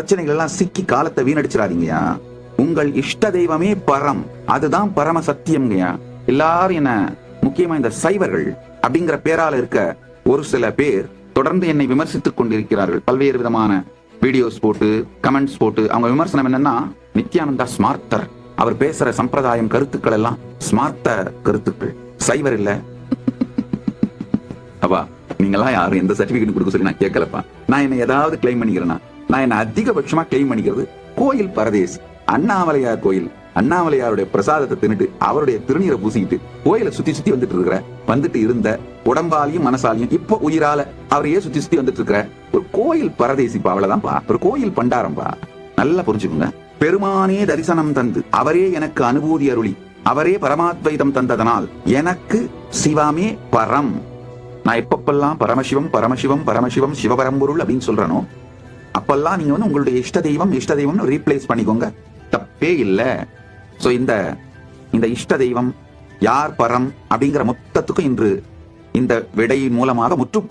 பிரச்சனைகள் எல்லாம் சிக்கி காலத்தை வீணடிச்சிடாதீங்கயா. உங்கள் இஷ்ட தெய்வமே பரம், அதுதான் பரம சத்தியம்ங்கயா. எல்லாரும் என்ன, முக்கியமா இந்த சைவர்கள் அப்படிங்கிற பேரால இருக்க ஒரு சில பேர் தொடர்ந்து என்னை விமர்சித்துக் கொண்டிருக்கிறார்கள். பல்வேறு விதமான வீடியோஸ் போட்டு, கமெண்ட்ஸ் போட்டு. அவங்க விமர்சனம் என்னன்னா, நித்யானந்தா ஸ்மார்த்தர், அவர் பேசுற சம்பிரதாயம் கருத்துக்கள் எல்லாம் ஸ்மார்த்த கருத்துக்கள், சைவர் இல்ல. அப்பா நீங்கெல்லாம் யாரும் எந்த சர்டிபிகேட் கொடுக்க சொல்லி நான் கேட்கலப்பா. நான் என்ன ஏதாவது கிளைம் பண்ணிக்கிறேன்னா, நான் என்ன அதிகபட்சமா கிளைம் பண்ணிக்கிறது கோயில் பரதேசி. அண்ணாமலையார் கோயில், அண்ணாமலையாருடைய பிரசாதத்தை தின்னுட்டு அவருடைய திருநீரை பூசிக்கிட்டு கோயிலை சுத்தி சுத்தி வந்துட்டு இருந்த உடம்பாலையும் மனசாலையும் இப்போ உயிரால அவரையே சுத்தி சுத்தி வந்துட்டு இருக்கிற ஒரு கோயில் பரதேசிப்பா. அவ்வளவுதான்ப்பா, ஒரு கோயில் பண்டாரம்பா. நல்லா புரிஞ்சுக்கோங்க. பெருமானே தரிசனம் தந்து அவரே எனக்கு அனுபூதி அருளி அவரே பரமாத்வைதம் தந்ததனால் எனக்கு சிவமே பரம். நான் எப்பப்பெல்லாம் பரமசிவம் பரமசிவம் பரமசிவம் சிவபரம்பொருள் அப்படின்னு சொல்றனோ அப்பெல்லாம் நீங்க வந்து உங்களுடைய இஷ்ட தெய்வம் ரீப்ளேஸ் பண்ணிக்கோங்க, தப்பே இல்ல. சோ இந்த இஷ்ட தெய்வம் யார் பரம் அப்படிங்கிற மொத்தத்துக்கும் இன்று இந்த விடை மூலமாக முற்றுப்புள்ளி